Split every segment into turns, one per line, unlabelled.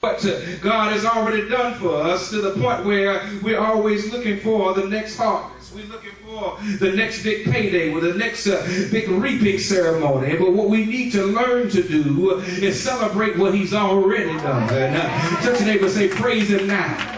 what God has already done for us, to the point where we're always looking for the next harvest. We're looking for the next big payday with the next big reaping ceremony. But what we need to learn to do is celebrate what he's already done. Touch your neighbor, say, praise him now.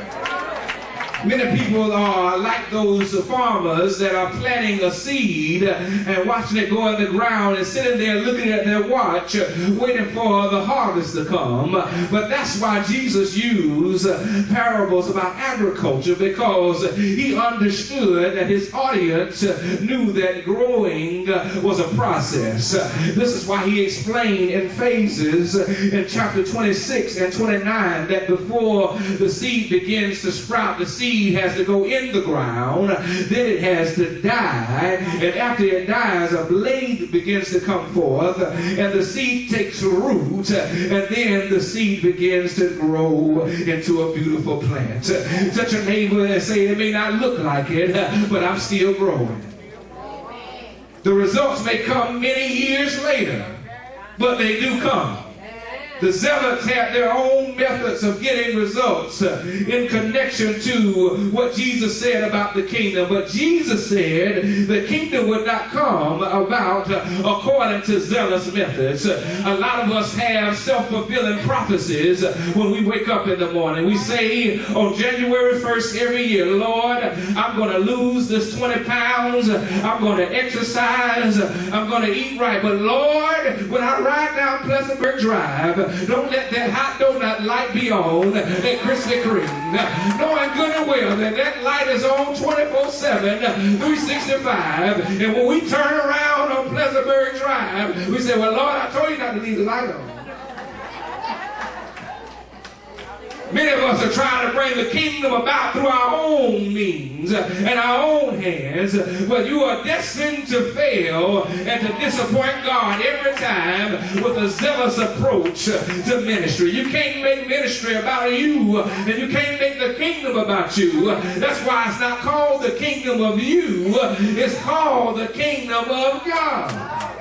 Many people are like those farmers that are planting a seed and watching it go in the ground and sitting there looking at their watch, waiting for the harvest to come. But that's why Jesus used parables about agriculture, because he understood that his audience knew that growing was a process. This is why he explained in phases in chapter 26 and 29 that before the seed begins to sprout, the seed has to go in the ground, then it has to die, and after it dies, a blade begins to come forth, and the seed takes root, and then the seed begins to grow into a beautiful plant. Touch a neighbor and say, it may not look like it, but I'm still growing. The results may come many years later, but they do come. The zealots had their own methods of getting results in connection to what Jesus said about the kingdom. But Jesus said the kingdom would not come about according to zealous methods. A lot of us have self-fulfilling prophecies when we wake up in the morning. We say on January 1st every year, Lord, I'm going to lose this 20 pounds. I'm going to exercise. I'm going to eat right. But Lord, when I ride down Pleasantburg Drive, don't let that hot donut light be on at Krispy Kreme. Knowing good and well that that light is on 24/7, 365. And when we turn around on Pleasantburg Drive, we say, well, Lord, I told you not to leave the light on. Many of us are trying to bring the kingdom about through our own means and our own hands, but you are destined to fail and to disappoint God every time with a zealous approach to ministry. You can't make ministry about you, and you can't make the kingdom about you. That's why it's not called the kingdom of you. It's called the kingdom of God.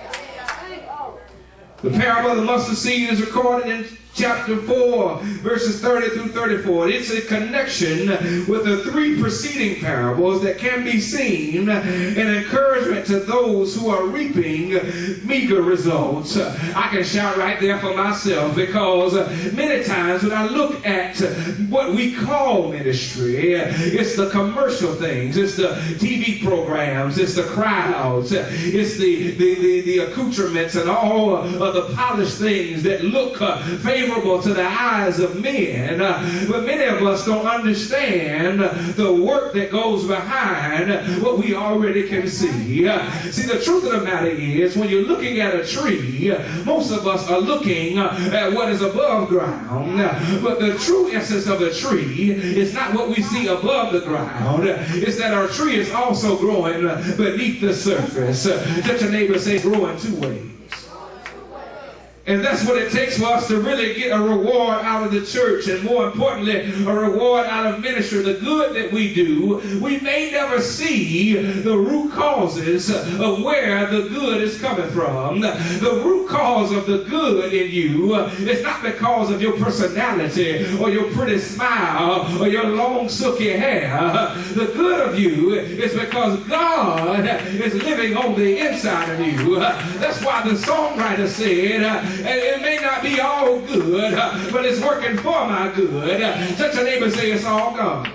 The parable of the mustard seed is recorded in chapter 4, verses 30 through 34. It's a connection with the three preceding parables that can be seen an encouragement to those who are reaping meager results. I can shout right there for myself, because many times when I look at what we call ministry, it's the commercial things, it's the TV programs, it's the crowds, it's the accoutrements and all of the polished things that look favorable to the eyes of men, but many of us don't understand the work that goes behind what we already can see. See, the truth of the matter is, when you're looking at a tree, most of us are looking at what is above ground, but the true essence of a tree is not what we see above the ground. It's that our tree is also growing beneath the surface. Touch your neighbor, say, growing two ways. And that's what it takes for us to really get a reward out of the church, and more importantly, a reward out of ministry. The good that we do, we may never see the root causes of where the good is coming from. The root cause of the good in you is not because of your personality or your pretty smile or your long silky hair. The good of you is because God is living on the inside of you. That's why the songwriter said, and it may not be all good, but it's working for my good. Touch your neighbor and say, it's all God.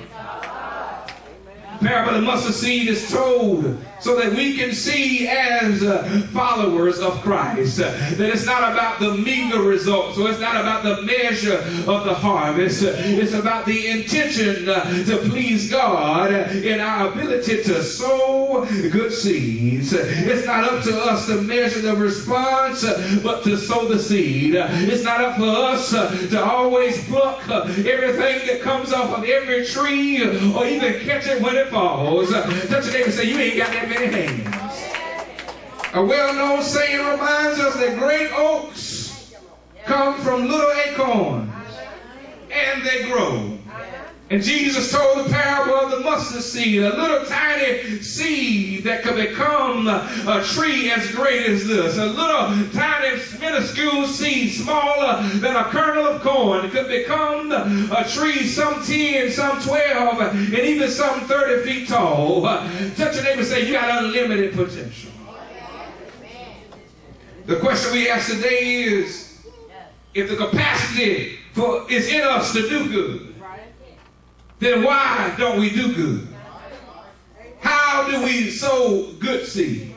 The parable of the mustard seed is told so that we can see as followers of Christ that it's not about the meager results, so it's not about the measure of the harvest. It's about the intention to please God in our ability to sow good seeds. It's not up to us to measure the response, but to sow the seed. It's not up for us to always pluck everything that comes off of every tree or even catch it when it falls. Touch your neighbor and say, you ain't got that many hands. A well-known saying reminds us that great oaks come from little acorns, and they grow. And Jesus told the parable of the mustard seed, a little tiny seed that could become a tree as great as this. A little tiny minuscule seed, smaller than a kernel of corn, could become a tree some 10, some 12, and even some 30 feet tall. Touch your neighbor and say, you got unlimited potential. The question we ask today is, if the capacity is in us to do good, then why don't we do good? How do we sow good seeds?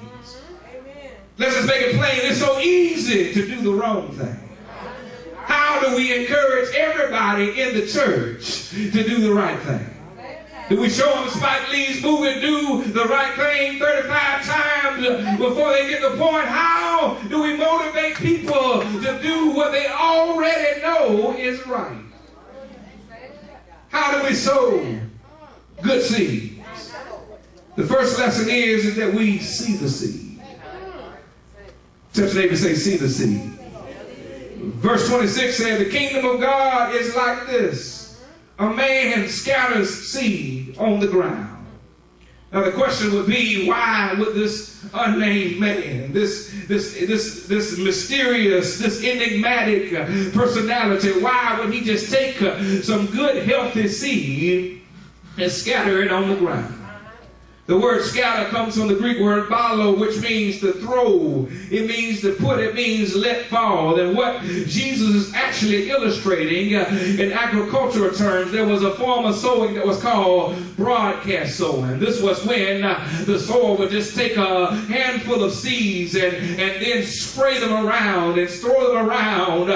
Let's just make it plain. It's so easy to do the wrong thing. How do we encourage everybody in the church to do the right thing? Do we show them Spike Lee's movie, Do the Right Thing 35 times before they get the point? How do we motivate people to do what they already know is right? How do we sow good seeds? The first lesson is that we see the seed. Touch your neighbor and say, see the seed. Verse 26 says, the kingdom of God is like this. A man scatters seed on the ground. Now the question would be, why would this unnamed man, this mysterious, this enigmatic personality, why would he just take some good healthy seed and scatter it on the ground? The word scatter comes from the Greek word balo, which means to throw. It means to put. It means let fall. And what Jesus is actually illustrating in agricultural terms, there was a form of sowing that was called broadcast sowing. This was when the sower would just take a handful of seeds and then spray them around and throw them around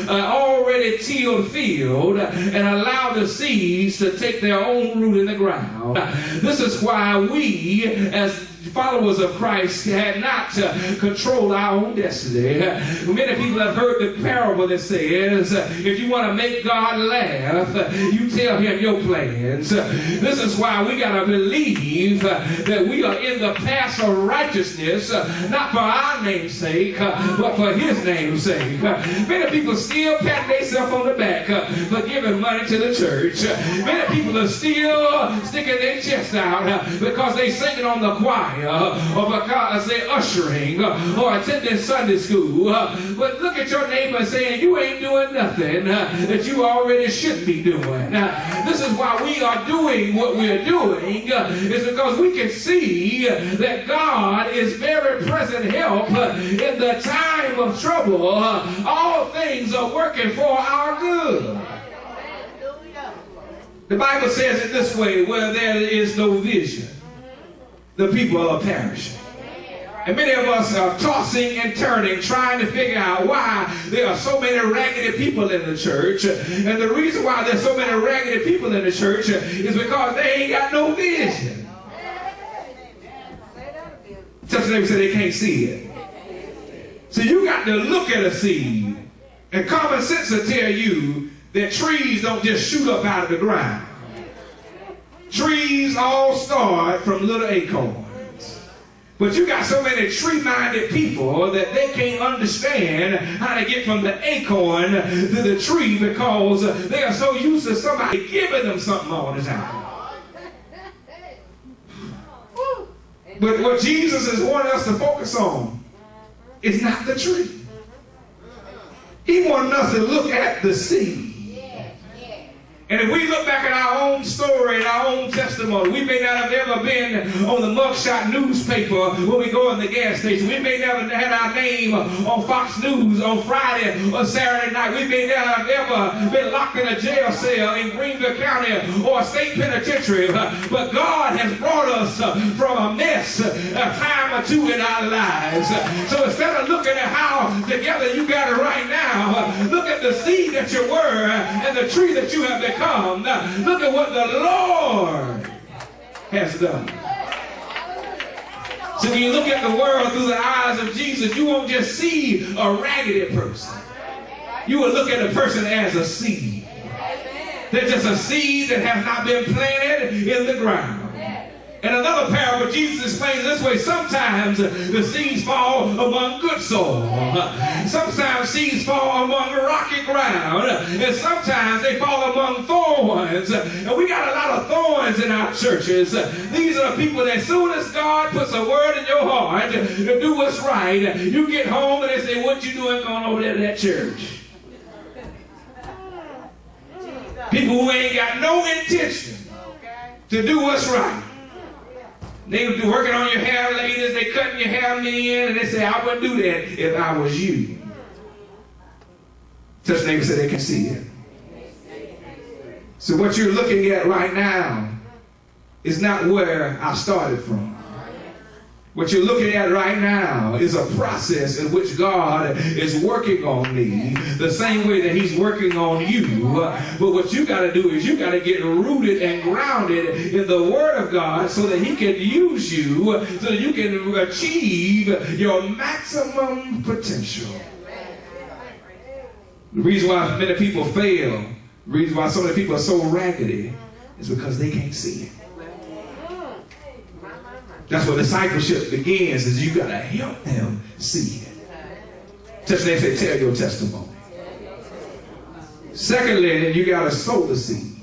already tilled field and allow the seeds to take their own root in the ground. This is why we, as followers of Christ, had not controlled our own destiny. Many people have heard the parable that says, if you want to make God laugh, you tell him your plans. This is why we got to believe that we are in the path of righteousness, not for our name's sake, but for his name's sake. Many people still pat themselves on the back for giving money to the church. Many people are still sticking their chest out because they singing on the choir, or because they're ushering, or attending Sunday school. But look at your neighbor saying, you ain't doing nothing that you already should be doing. This is why we are doing what we're doing, is because we can see that God is very present help in the time of trouble. All things are working for our good. The Bible says it this way, where there is no vision, the people are perishing. And many of us are tossing and turning, trying to figure out why there are so many raggedy people in the church. And the reason why there's so many raggedy people in the church is because they ain't got no vision. Touch the neighbor and say they can't see it. So you got to look at a seed. And common sense will tell you that trees don't just shoot up out of the ground. Trees all start from little acorns. But you got so many tree-minded people that they can't understand how to get from the acorn to the tree because they are so used to somebody giving them something all the time. But what Jesus is wanting us to focus on is not the tree. He wanted us to look at the seed. And if we look back at our own story and our own testimony, we may not have ever been on the mugshot newspaper when we go in the gas station. We may never have had our name on Fox News on Friday or Saturday night. We may not have ever been locked in a jail cell in Greenville County or a state penitentiary. But God has brought us from a mess a time or two in our lives. So instead of looking at how together you got it right now, look at the seed that you were and the tree that you have become. Look at what the Lord has done. So when you look at the world through the eyes of Jesus, you won't just see a raggedy person. You will look at a person as a seed. They're just a seed that has not been planted in the ground. In another parable, Jesus explains this way: sometimes the seeds fall among good soil. Sometimes seeds fall among rocky ground. And sometimes they fall among thorns. And we got a lot of thorns in our churches. These are the people that as soon as God puts a word in your heart to do what's right, you get home and they say, what you doing going over there to that church? People who ain't got no intention to do what's right. They working on your hair, ladies. They cutting your hair in, and they say, I wouldn't do that if I was you. Touch neighbor so they can see it. So what you're looking at right now is not where I started from. What you're looking at right now is a process in which God is working on me the same way that he's working on you. But what you got to do is you got to get rooted and grounded in the Word of God so that he can use you, so that you can achieve your maximum potential. The reason why many people fail, the reason why so many people are so raggedy is because they can't see it. That's where discipleship begins, is you got to help them see it. Touch they say, tell your testimony. Secondly, you got to sow the seed.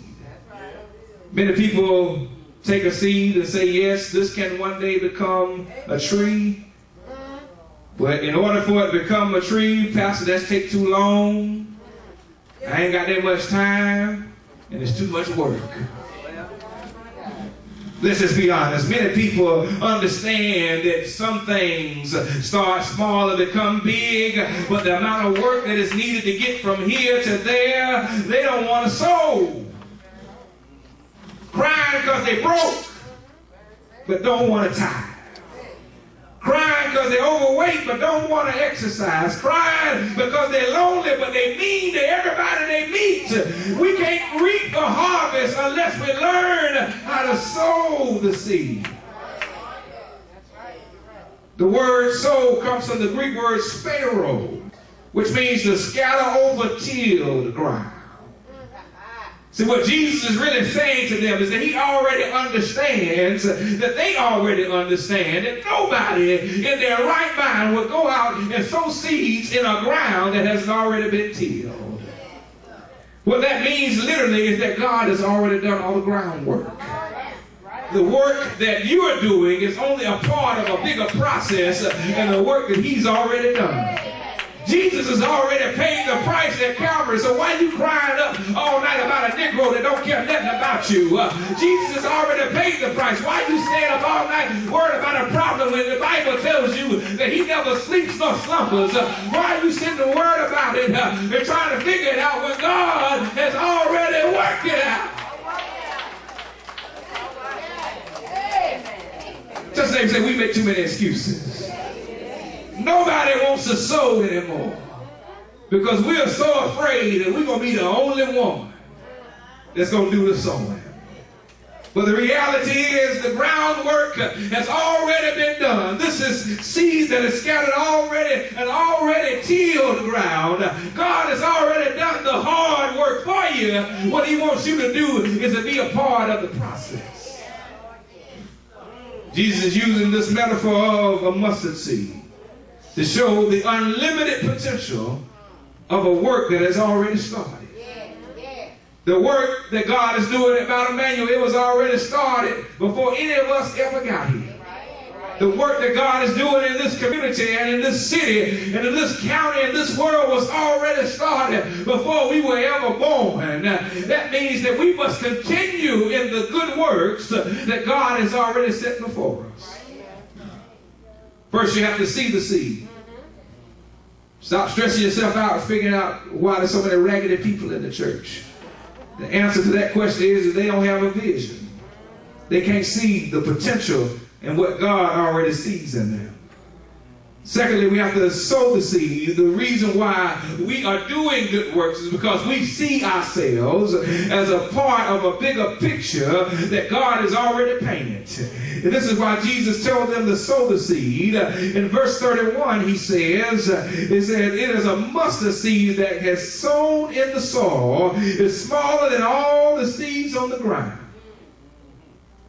Many people take a seed and say, yes, this can one day become a tree. But in order for it to become a tree, Pastor, that's take too long. I ain't got that much time, and it's too much work. Let's just be honest. Many people understand that some things start small and become big, but the amount of work that is needed to get from here to there, they don't want to sow. Crying because they broke, but don't want to tithe. Crying because they're overweight but don't want to exercise. Crying because they're lonely but they mean to everybody they meet. We can't reap the harvest unless we learn how to sow the seed. The word sow comes from the Greek word sparrow, which means to scatter over tilled ground. See, what Jesus is really saying to them is that he already understands, that they already understand, that nobody in their right mind will go out and sow seeds in a ground that has already been tilled. What that means literally is that God has already done all the groundwork. The work that you are doing is only a part of a bigger process and the work that he's already done. Jesus has already paid the price at Calvary, so why are you crying up all night about a Negro that don't care nothing about you? Jesus has already paid the price. Why are you staying up all night worried about a problem when the Bible tells you that he never sleeps nor slumbers? Why are you sitting and worried about it and trying to figure it out when God has already worked it out? Just like say, we make too many excuses. Nobody wants to sow anymore because we're so afraid that we're going to be the only one that's going to do the sowing. But the reality is the groundwork has already been done. This is seeds that are scattered already and already tilled ground. God has already done the hard work for you. What he wants you to do is to be a part of the process. Jesus is using this metaphor of a mustard seed to show the unlimited potential of a work that has already started. The work that God is doing at Mount Emmanuel, it was already started before any of us ever got here. The work that God is doing in this community and in this city and in this county and this world was already started before we were ever born. That means that we must continue in the good works that God has already set before us. First, you have to see the seed. Stop stressing yourself out figuring out why there's so many raggedy people in the church. The answer to that question is they don't have a vision. They can't see the potential and what God already sees in them. Secondly, we have to sow the seed. The reason why we are doing good works is because we see ourselves as a part of a bigger picture that God has already painted. And this is why Jesus told them to sow the seed. In verse 31, he says, it is a mustard seed that has sown in the soil. It's smaller than all the seeds on the ground.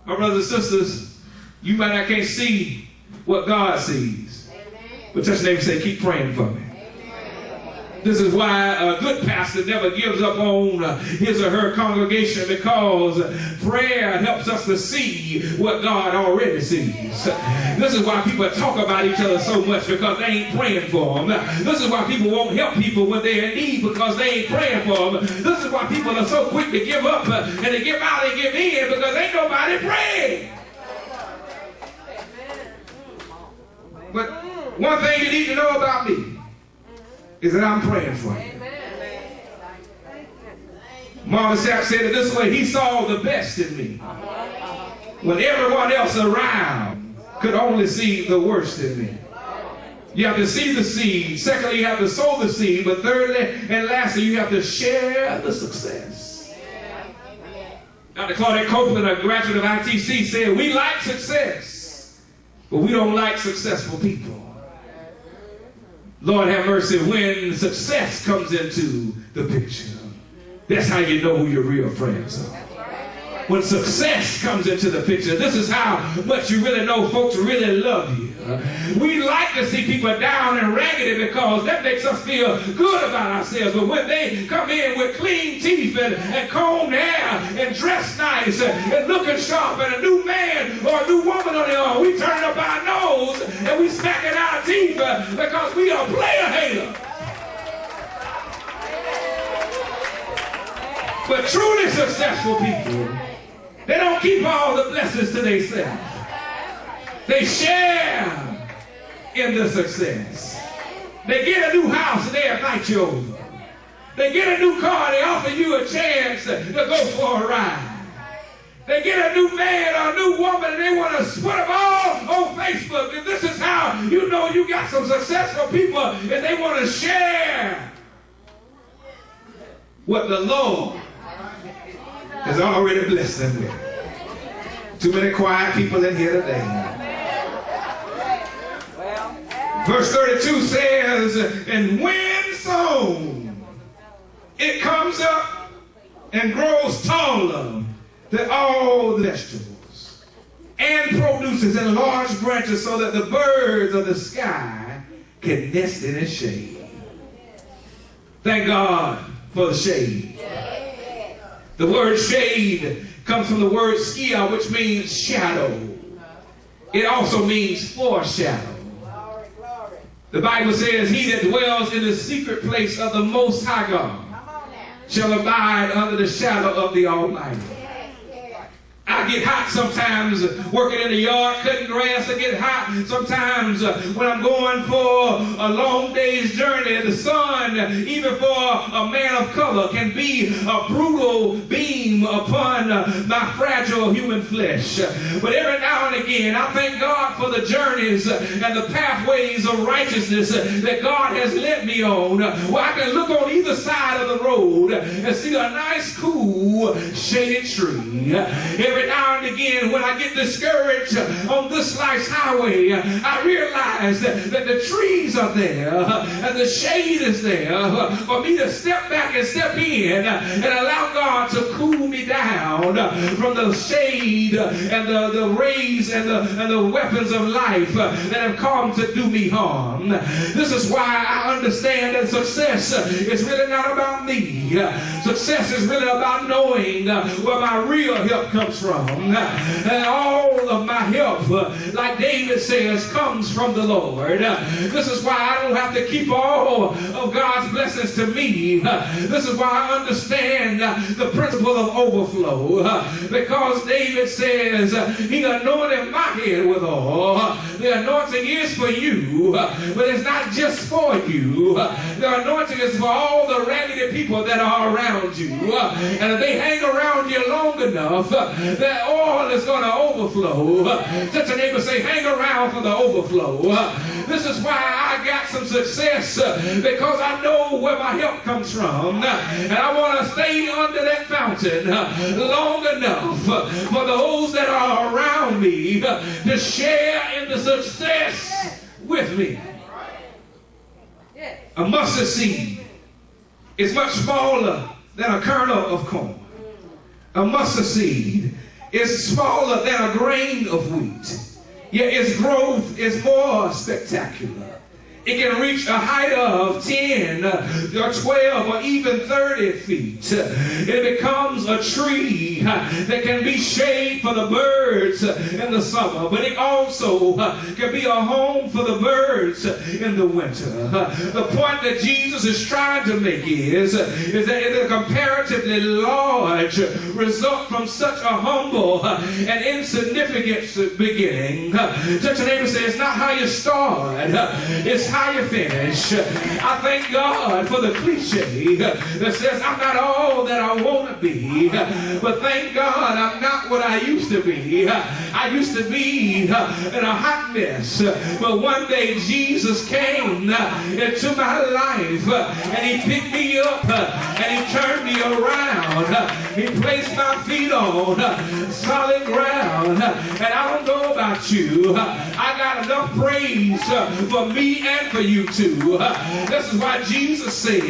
My brothers and sisters, You might not can't see what God sees. But touch your neighbor and say, keep praying for me. This is why a good pastor never gives up on his or her congregation, because prayer helps us to see what God already sees. This is why people talk about each other so much, because they ain't praying for them. This is why people won't help people when they're in need, because they ain't praying for them. This is why people are so quick to give up and to give out and give in, because ain't nobody praying. But one thing you need to know about me is that I'm praying for you. Marvin Sapp said it this way: he saw the best in me when everyone else around could only see the worst in me. You have to see the seed. Secondly, you have to sow the seed. But thirdly and lastly, you have to share the success. Dr. Claudette Copeland, a graduate of ITC, said, we like success, but we don't like successful people. Lord have mercy, when success comes into the picture, that's how you know who your real friends are. When success comes into the picture, this is how much you really know folks really love you. We like to see people down and raggedy because that makes us feel good about ourselves. But when they come in with clean teeth and combed hair and dressed nice and looking sharp and a new man or a new woman on their arm, we turn up our nose and we smacking our teeth because we are player haters. But truly successful people, they don't keep all the blessings to themselves. They share in the success. They get a new house and they invite you over. They get a new car, they offer you a chance to go for a ride. They get a new man or a new woman and they want to put them all on Facebook. And this is how you know you got some successful people, and they want to share what the Lord has already blessed them with. Too many quiet people in here today. Verse 32 says, and when sown, it comes up and grows taller than all the vegetables, and produces in large branches so that the birds of the sky can nest in its shade. Thank God for the shade. The word shade comes from the word skia, which means shadow. It also means foreshadow. The Bible says, he that dwells in the secret place of the Most High God shall abide under the shadow of the Almighty. I get hot sometimes working in the yard, cutting grass. I get hot sometimes when I'm going for a long day's journey. The sun, even for a man of color, can be a brutal beam upon my fragile human flesh. But every now and again, I thank God for the journeys and the pathways of righteousness that God has led me on, where I can look on either side of the road and see a nice, cool, shaded tree. Every now and again, when I get discouraged on this life's highway, I realize that the trees are there and the shade is there for me to step back and step in and allow God to cool me down from the shade and the rays and the weapons of life that have come to do me harm. This is why I understand that success is really not about me. Success is really about knowing where my real help comes from. And all of my help, like David says, comes from the Lord. This is why I don't have to keep all of God's blessings to me. This is why I understand the principle of overflow. Because David says, he anointed my head with oil. The anointing is for you, but it's not just for you. The anointing is for all the raggedy people that are around you. And if they hang around you long enough, that oil is going to overflow. Touch a neighbor, say, hang around for the overflow. This is why I got some success, because I know where my help comes from. And I want to stay under that fountain long enough for those that are around me to share in the success with me. A mustard seed is much smaller than a kernel of corn. A mustard seed is smaller than a grain of wheat. yet its growth is more spectacular. It can reach a height of 10 or 12 or even 30 feet. It becomes a tree that can be shade for the birds in the summer, but it also can be a home for the birds in the winter. The point that Jesus is trying to make is that it's a comparatively large result from such a humble and insignificant beginning. Touch your neighbor and say, it's not how you start, it's how you finish. I thank God for the cliche that says I'm not all that I want to be, but thank God I'm not what I used to be. I used to be in a hot mess, but one day Jesus came into my life and he picked me up and he turned me around. He placed my feet on solid ground, and I don't know about you, I got enough praise for me and for you too. This is why Jesus said,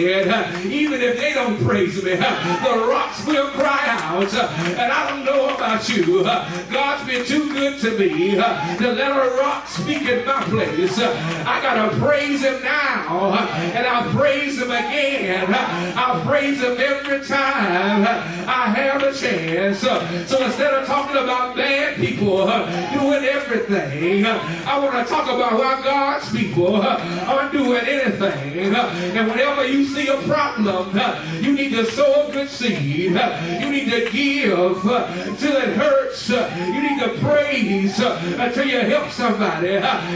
even if they don't praise me, the rocks will cry out. And I don't know about you, God's been too good to me to let a rock speak in my place. I gotta praise him now, and I'll praise him again. I'll praise him every time I have a chance. So instead of talking about bad people doing everything, I want to talk about how God's people aren't doing anything. And whenever you see a problem, you need to sow a good seed. You need to give till it hurts. You need to praise until you help somebody.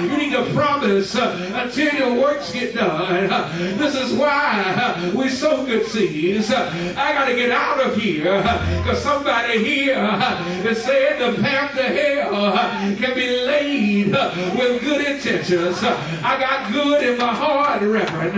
You need to promise until your works get done. This is why we sow good seeds. I got to get out of here because somebody here is saying the path to hell can be laid with good intentions. I got good in my heart, Reverend,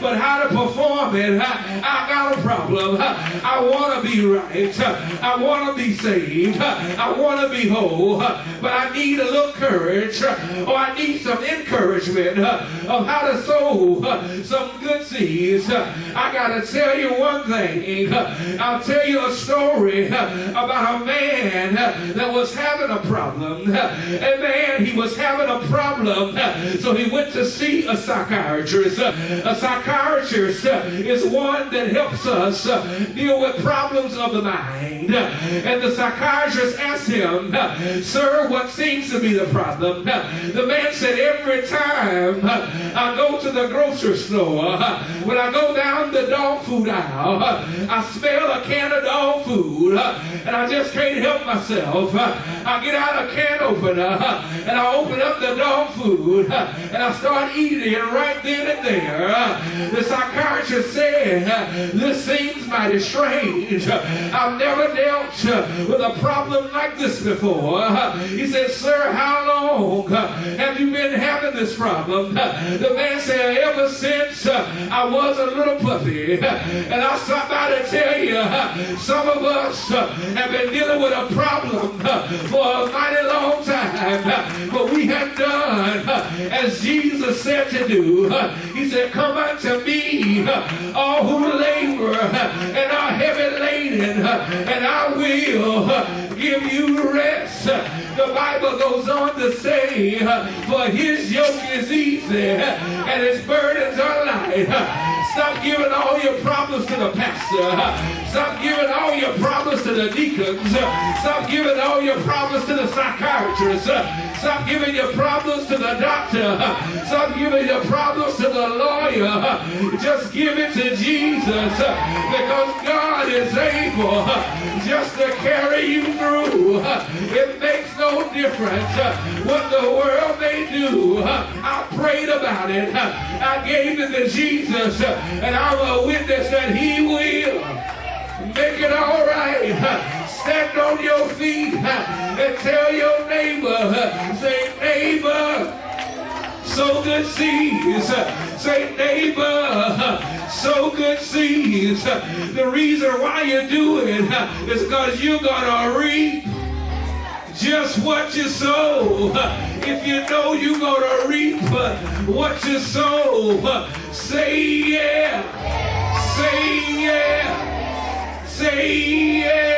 but how to perform it, I got a problem. I want to be right. I want to be saved. I want to be whole, but I need a little courage, or I need some encouragement of how to sow some good seeds. I got to tell you one thing. I'll tell you a story about a man that was having a problem. And man, he was having a problem, so he went to see a psychiatrist. A psychiatrist is one that helps us deal with problems of the mind. And the psychiatrist asked him, sir, what seems to be the problem? The man said, every time I go to the grocery store, when I go down the dog food aisle, I smell a can of dog food, and I just can't help myself. I get out a can opener, and I open up the dog food, and I start eating it right then and there. The psychiatrist said, this seems mighty strange. I've never dealt with a problem like this before. He said, sir, how long have you been having this problem? The man said, ever since I was a little puppy. And I'll stop by to tell you, some of us have been dealing with a problem for a mighty long time, but we have done as Jesus said to do. He said, come unto me, all who labor and are heavy laden, and I will give you rest. The Bible goes on to say, for his yoke is easy and his burdens are light. Stop giving all your problems to the pastor. Stop giving all your problems to the deacons. Stop giving all your problems to the psychiatrist. Stop giving your problems to the doctor. Stop giving your problems to the lawyer. Just give it to Jesus, because God is able just to carry you through. It makes no difference what the world may do. I prayed about it. I gave it to Jesus, and I'm a witness that he will make it all right. Stand on your feet and tell your neighbor, say, neighbor, sow good seeds. Say, neighbor, sow good seeds. The reason why you do it is because you're going to reap just what you sow. If you know you're going to reap what you sow, say yeah. Say yeah. Say yeah.